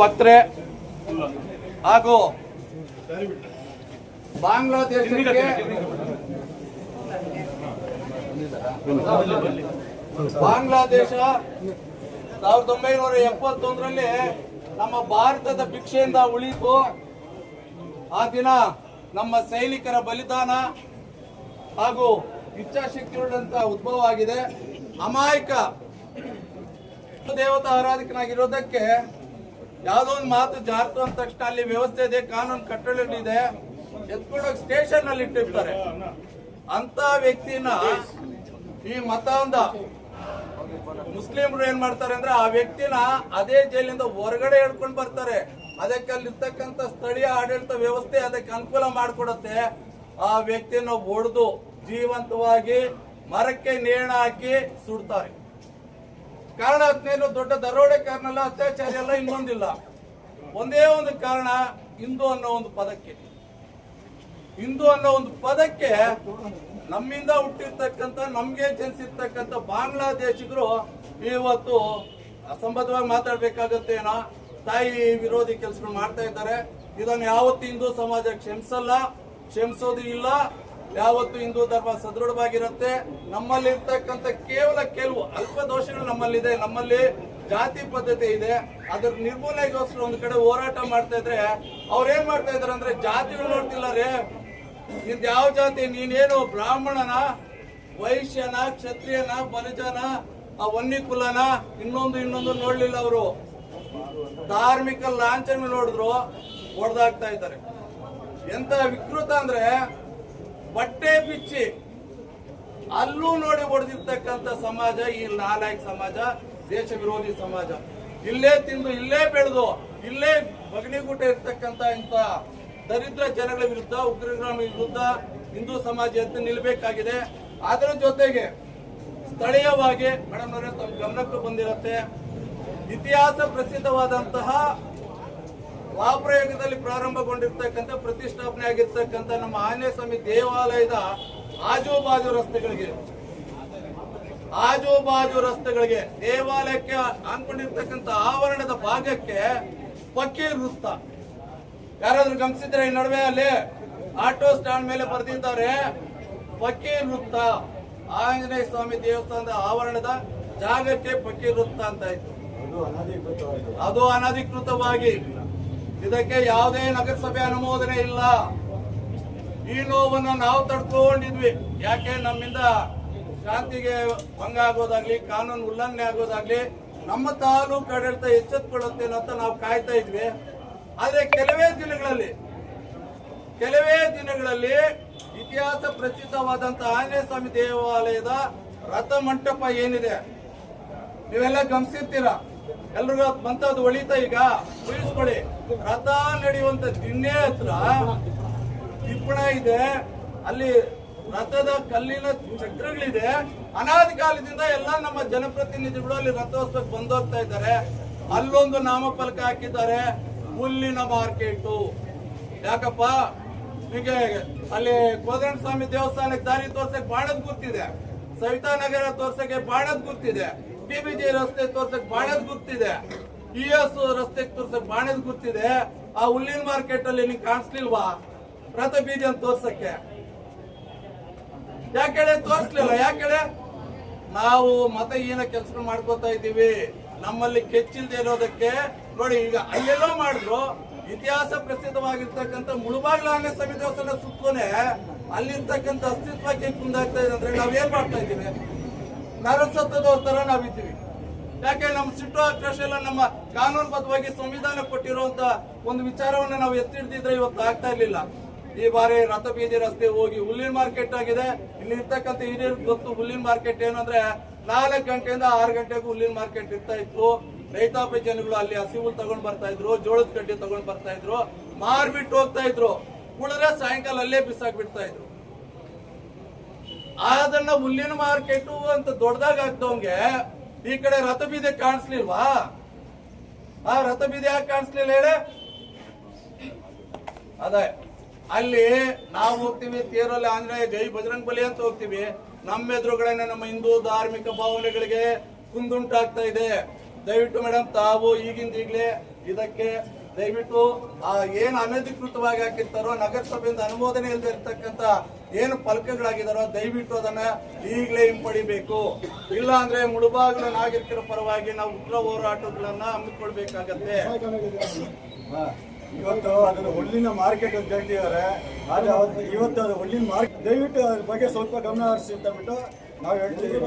ಭಕ್ತರೆ ಹಾಗೂ ಬಾಂಗ್ಲಾದೇಶಕ್ಕೆ ಬಾಂಗ್ಲಾದೇಶ 1971ರಲ್ಲಿ ನಮ್ಮ ಭಾರತದ ಭಿಕ್ಷೆಯಿಂದ ಉಳಿತು. ಆ ದಿನ ನಮ್ಮ ಸೈನಿಕರ ಬಲಿದಾನ ಹಾಗೂ ಇಚ್ಛಾಶಕ್ತಿಯುಳ್ಳಂತ ಉದ್ಭವ ಆಗಿದೆ. ಅಮಾಯಕ ದೇವತಾ ಆರಾಧಕನಾಗಿರೋದಕ್ಕೆ ಯಾವುದೋ ಒಂದು ಮಾತು ಜಾರ್ತು ಅಂದ ತಕ್ಷಣ ಅಲ್ಲಿ ವ್ಯವಸ್ಥೆ ಇದೆ, ಕಾನೂನು ಕಟ್ಟಳೆಗಳಿದೆ, ಎತ್ಕೊಂಡೋಗಿ ಸ್ಟೇಷನ್ ಅಲ್ಲಿ ಇಟ್ಟಿರ್ತಾರೆ. ಅಂತ ವ್ಯಕ್ತಿನ ಈ ಮತಾಂಧ ಮುಸ್ಲಿಮರು ಏನ್ ಮಾಡ್ತಾರೆ ಅಂದ್ರೆ ಆ ವ್ಯಕ್ತಿನ ಅದೇ ಜೈಲಿಂದ ಹೊರಗಡೆ ಹಿಡ್ಕೊಂಡು ಬರ್ತಾರೆ. ಅದಕ್ಕೆ ಅಲ್ಲಿರ್ತಕ್ಕಂಥ ಸ್ಥಳೀಯ ಆಡಳಿತ ವ್ಯವಸ್ಥೆ ಅದಕ್ಕೆ ಅನುಕೂಲ ಮಾಡಿಕೊಡುತ್ತೆ. ಆ ವ್ಯಕ್ತಿಯನ್ನು ಹೊಡೆದು ಜೀವಂತವಾಗಿ ಮರಕ್ಕೆ ನೇಣ ಹಾಕಿ ಸುಡ್ತಾರೆ. ಕಾರಣ ಅದ್ನೇನು ದೊಡ್ಡ ದರೋಡೆಕಾರನಲ್ಲ, ಅತ್ಯಾಚಾರ ಎಲ್ಲ ಇನ್ನೊಂದಿಲ್ಲ. ಒಂದೇ ಒಂದು ಕಾರಣ, ಹಿಂದೂ ಅನ್ನೋ ಒಂದು ಪದಕ್ಕೆ. ಹಿಂದೂ ಅನ್ನೋ ಒಂದು ಪದಕ್ಕೆ ನಮ್ಮಿಂದ ಹುಟ್ಟಿರ್ತಕ್ಕಂಥ, ನಮ್ಗೆ ಜನಿಸಿರ್ತಕ್ಕಂಥ ಬಾಂಗ್ಲಾದೇಶಿಗರು ಇವತ್ತು ಅಸಂಬದ್ಧವಾಗಿ ಮಾತಾಡ್ಬೇಕಾಗತ್ತೆ ಏನೋ, ತಾಯಿ ವಿರೋಧಿ ಕೆಲಸಗಳು ಮಾಡ್ತಾ ಇದ್ದಾರೆ. ಇದನ್ನು ಯಾವತ್ತು ಹಿಂದೂ ಸಮಾಜ ಕ್ಷಮಿಸಲ್ಲ, ಕ್ಷಮಿಸೋದು ಇಲ್ಲ. ಯಾವತ್ತು ಹಿಂದೂ ಧರ್ಮ ಸದೃಢವಾಗಿರುತ್ತೆ. ನಮ್ಮಲ್ಲಿ ಇರ್ತಕ್ಕಂಥ ಕೇವಲ ಕೆಲವು ಅಲ್ಪ ದೋಷಗಳು ನಮ್ಮಲ್ಲಿದೆ. ನಮ್ಮಲ್ಲಿ ಜಾತಿ ಪದ್ಧತಿ ಇದೆ, ಅದ್ರ ನಿರ್ಮೂಲನೆಗೋಸ್ಕರ ಒಂದು ಕಡೆ ಹೋರಾಟ ಮಾಡ್ತಾ ಇದ್ರೆ ಅವ್ರೇನ್ ಮಾಡ್ತಾ ಇದಾರೆ ಅಂದ್ರೆ ಜಾತಿಗಳು ನೋಡ್ತಿಲ್ಲ ರೇ, ನಿಂದ ಯಾವ ಜಾತಿ, ನೀನೇನು ಬ್ರಾಹ್ಮಣನ, ವೈಶ್ಯನ, ಕ್ಷತ್ರಿಯನ, ಬಲಿಜನ, ಆ ವನ್ನಿ ಕುಲನ, ಇನ್ನೊಂದು ನೋಡ್ಲಿಲ್ಲ. ಅವರು ಧಾರ್ಮಿಕ ಲಾಂಛನ ನೋಡಿದ್ರು ಹೊಡೆದಾಗ್ತಾ ಇದ್ದಾರೆ. ಎಂತ ವಿಕೃತ ಅಂದ್ರೆ ಬಟ್ಟೆ ಬಿಚ್ಚಿ ಅಲ್ಲೂ ನೋಡಿ ಹೊಡೆದಿರ್ತಕ್ಕಂಥ ಸಮಾಜ ಈ ನಾಲಾಯಕ ಸಮಾಜ, ದೇಶ ವಿರೋಧಿ ಸಮಾಜ. ಇಲ್ಲೇ ತಿಂದು, ಇಲ್ಲೇ ಬೆಳೆದು, ಇಲ್ಲೇ ಬಗಣಿಗೂಟ ಇರ್ತಕ್ಕಂಥ ಇಂಥ ದರಿದ್ರ ಜನಗಳ ವಿರುದ್ಧ, ಉಗ್ರಗಾಮ ವಿರುದ್ಧ ಹಿಂದೂ ಸಮಾಜ ಎದ್ದು ನಿಲ್ಲಬೇಕಾಗಿದೆ. ಅದರ ಜೊತೆಗೆ ಸ್ಥಳೀಯವಾಗಿ ಮೇಡಮ್ ಅವರೇ ತಮ್ಮ ಗಮನಕ್ಕೂ ಬಂದಿರುತ್ತೆ, ಇತಿಹಾಸ ಪ್ರಸಿದ್ಧವಾದಂತಹ ವಾಪ್ರಯೋಗದಲ್ಲಿ ಪ್ರಾರಂಭಗೊಂಡಿರ್ತಕ್ಕಂಥ, ಪ್ರತಿಷ್ಠಾಪನೆ ಆಗಿರ್ತಕ್ಕಂಥ ನಮ್ಮ ಆಂಜನೇಯ ಸ್ವಾಮಿ ದೇವಾಲಯದ ಆಜುಬಾಜು ರಸ್ತೆಗಳಿಗೆ ದೇವಾಲಯಕ್ಕೆ ಹಾಕೊಂಡಿರ್ತಕ್ಕಂಥ ಆವರಣದ ಭಾಗಕ್ಕೆ ಫಕೀರ್ ವೃತ್ತ. ಯಾರಾದ್ರೂ ಗಮನಿಸಿದ್ರೆ ಈ ನಡುವೆ ಅಲ್ಲಿ ಆಟೋ ಸ್ಟ್ಯಾಂಡ್ ಮೇಲೆ ಬರೆದಿದ್ದಾರೆ ಫಕೀರ್ ವೃತ್ತ. ಆಂಜನೇಯ ಸ್ವಾಮಿ ದೇವಸ್ಥಾನದ ಆವರಣದ ಜಾಗಕ್ಕೆ ಫಕೀರ್ ವೃತ್ತ ಅಂತ ಇತ್ತು. ಅದು ಅನಧಿಕೃತವಾಗಿ, ಇದಕ್ಕೆ ಯಾವುದೇ ನಗರಸಭೆ ಅನುಮೋದನೆ ಇಲ್ಲ. ಈ ನೋವನ್ನು ನಾವು ತಡ್ಕೊಂಡಿದ್ವಿ. ಯಾಕೆ ನಮ್ಮಿಂದ ಶಾಂತಿಗೆ ಭಂಗ ಆಗೋದಾಗ್ಲಿ, ಕಾನೂನು ಉಲ್ಲಂಘನೆ ಆಗೋದಾಗ್ಲಿ ನಮ್ಮ ತಾಲೂಕು ಆಡಳಿತ ಎಚ್ಚೆತ್ತುಕೊಳ್ಳುತ್ತೆ ಅಂತ ನಾವು ಕಾಯ್ತಾ ಇದ್ವಿ. ಆದ್ರೆ ಕೆಲವೇ ದಿನಗಳಲ್ಲಿ ಇತಿಹಾಸ ಪ್ರಸಿದ್ಧವಾದಂತಹ ಆಂಜನೇಯ ಸ್ವಾಮಿ ದೇವಾಲಯದ ರಥ ಮಂಟಪ ಏನಿದೆ, ನೀವೆಲ್ಲ ಗಮನಿಸಿರ್ತೀರಾ, ಎಲ್ರಿಗೂ ಬಂತದ್ದು ಒಳಿತ. ಈಗ ಉಳಿಸ್ಕೊಳ್ಳಿ, ರಥ ನಡೆಯುವಂತ ದಿಣ್ಣೆ ಹತ್ರ ತಿಪ್ಪಣ ಇದೆ, ಅಲ್ಲಿ ರಥದ ಕಲ್ಲಿನ ಚಕ್ರಗಳಿದೆ. ಅನಾದಿ ಕಾಲದಿಂದ ಎಲ್ಲ ನಮ್ಮ ಜನಪ್ರತಿನಿಧಿಗಳು ಅಲ್ಲಿ ರಥೋತ್ಸವಕ್ಕೆ ಬಂದೋಗ್ತಾ ಇದ್ದಾರೆ. ಅಲ್ಲೊಂದು ನಾಮಫಲಕ ಹಾಕಿದ್ದಾರೆ, ಹುಲ್ಲಿನ ಮಾರ್ಕೆಟು. ಯಾಕಪ್ಪ, ಹೀಗೆ ಅಲ್ಲಿ ಕೋದಂಡ ಸ್ವಾಮಿ ದೇವಸ್ಥಾನಕ್ಕೆ ದಾರಿ ತೋರ್ಸಕ್ ಬಾಣದ ಗುರ್ತಿದೆ, ಸವಿತಾ ನಗರ ತೋರ್ಸಕ್ಕೆ ಬಾಣದ ಗುರ್ತಿದೆ, ಟಿಬಿಜಿ ರಸ್ತೆ ತೋರ್ಸಕ್ ಬಾಣದ ಗುರ್ತಿದೆ, ES ರಸ್ತೆ ತೋರ್ಸಕ್ ಬಾಣದ ಗುರ್ತಿದೆ. ಆ ಹುಲ್ಲಿನ ಮಾರ್ಕೆಟ್ ಅಲ್ಲಿ ನಿಂಗೆ ಕಾಣಿಸ್ಲಿಲ್ವಾ ರಥ ಬೀದಿ ಅಂತ ತೋರ್ಸಕ್ಕೆ? ಯಾಕೆ ತೋರಿಸ್ಲಿಲ್ಲ? ಯಾಕೆ ನಾವು ಮತಹೀನ ಕೆಲಸ ಮಾಡ್ಕೋತಾ ಇದ್ದೀವಿ, ನಮ್ಮಲ್ಲಿ ಕೆಚ್ಚಿಲ್ದೆ ಇರೋದಕ್ಕೆ. ನೋಡಿ, ಈಗ ಅಲ್ಲೆಲ್ಲೋ ಮಾಡಿದ್ರು, ಇತಿಹಾಸ ಪ್ರಸಿದ್ಧವಾಗಿರ್ತಕ್ಕಂಥ ಮುಳುಬಾಗಿಲ ಆಂಜನೇಯ ಸ್ವಾಮಿ ದೇವಸ್ಥಾನ ಸುತ್ತೋನೆ ಅಲ್ಲಿರ್ತಕ್ಕಂಥ ಅಸ್ತಿತ್ವಕ್ಕೆ ಕುಂದಾಗ್ತಾ ಇದೆ ಅಂದ್ರೆ ನಾವೇನ್ ಮಾಡ್ತಾ ಇದ್ದೀವಿ? ನರಸತ್ತದವ್ರ ತರ ನಾವಿದ್ದೀವಿ. ಯಾಕೆ ನಮ್ಮ ಸಿಟ್ಟು ಆಕ್ರೋಶ ಎಲ್ಲ ನಮ್ಮ ಕಾನೂನುಬದ್ಧವಾಗಿ ಸಂವಿಧಾನ ಕೊಟ್ಟಿರುವಂತ ಒಂದು ವಿಚಾರವನ್ನ ನಾವು ಎತ್ತಿಡ್ದಿದ್ರೆ ಇವತ್ತು ಆಗ್ತಾ ಇರ್ಲಿಲ್ಲ. ಈ ಬಾರಿ ರಥ ಬೀದಿ ರಸ್ತೆ ಹೋಗಿ ಹುಲ್ಲಿನ ಮಾರ್ಕೆಟ್ ಆಗಿದೆ. ಇಲ್ಲಿ ಇರ್ತಕ್ಕಂಥ ಹಿರಿಯರಿಗೆ ಗೊತ್ತು ಹುಲ್ಲಿನ ಮಾರ್ಕೆಟ್ ಏನಂದ್ರೆ 4 ಗಂಟೆಯಿಂದ 6 ಗಂಟೆಗೂ ಹುಲ್ಲಿನ ಮಾರ್ಕೆಟ್ ಇರ್ತಾ ಇತ್ತು. ರೈತಾಪಿ ಜನಗಳು ಅಲ್ಲಿ ಹಸಿ ಹುಲ್ ತಗೊಂಡ್ ಬರ್ತಾ ಇದ್ರು, ಜೋಳದ ಕಡ್ಡಿ ತಗೊಂಡ್ ಬರ್ತಾ ಇದ್ರು, ಮಾರ್ಬಿಟ್ಟು ಹೋಗ್ತಾ ಇದ್ರು. ಉಳಿದ್ರೆ ಸಾಯಂಕಾಲ ಅಲ್ಲೇ ಬಿಸಾಕ್ಬಿಡ್ತಾ ಇದ್ರು. ಅದನ್ನ ಹುಲ್ಲಿನ ಮಾರ್ಕೆಟ್ ಅಂತ ದೊಡ್ಡದಾಗ ಆಗ್ತವಂಗೆ ಈ ಕಡೆ ರಥ ಬೀದಿ ಕಾಣಿಸ್ಲಿಲ್ವಾ? ಆ ರಥ ಬೀದಿ ಯಾಕೆ ಕಾಣಿಸ್ಲಿಲ್ಲ ಹೇಳಿ? ಅದೇ ಅಲ್ಲಿ ನಾವು ಹೋಗ್ತೀವಿ, ತೇರಲ್ಲಿ ಆಂಜನೇಯ ಜೈ ಬಜರಂಗ್ ಬಲಿ ಅಂತ ಹೋಗ್ತೀವಿ. ನಮ್ಮ ಎದುರುಗಡೆನೆ ನಮ್ಮ ಹಿಂದೂ ಧಾರ್ಮಿಕ ಭಾವನೆಗಳಿಗೆ ಕುಂದುಂಟಾಗ್ತಾ ಇದೆ. ದಯವಿಟ್ಟು ಮೇಡಮ್, ತಾವು ಈಗಿಂದ ಈಗಲೇ ಇದಕ್ಕೆ ದಯವಿಟ್ಟು ಏನು ಅನಧಿಕೃತವಾಗಿ ಹಾಕಿರ್ತಾರೋ ನಗರಸಭೆಯಿಂದ ಅನುಮೋದನೆ ಇಲ್ಲದೆ ಇರ್ತಕ್ಕಂಥ ಏನು ಫಲಕಗಳಾಗಿದಾರೋ ದಯವಿಟ್ಟು ಅದನ್ನ ಈಗಲೇ ಹಿಂಪಡಿಬೇಕು. ಇಲ್ಲ ಅಂದ್ರೆ ಮುಳುಬಾಗಿಲ ನಾಗರಿಕರ ಪರವಾಗಿ ನಾವು ಉಗ್ರ ಹೋರಾಟಗಳನ್ನ ಹಮ್ಮಿಕೊಳ್ಬೇಕಾಗತ್ತೆ. ಇವತ್ತು ಅದನ್ನು ಹುಲ್ಲಿನ ಮಾರ್ಕೆಟ್ ಅಂತ ಹೇಳ್ತಿದ್ದಾರೆ. ಆದರೆ ಇವತ್ತು ಅದು ಹುಲ್ಲಿನ ಮಾರ್ಕೆಟ್ ದಯವಿಟ್ಟು ಅದ್ರ ಬಗ್ಗೆ ಸ್ವಲ್ಪ ಗಮನ ಹರಿಸಿ ಅಂತ ಬಿಟ್ಟು ನಾವು ಹೇಳ್ತೀವಿ.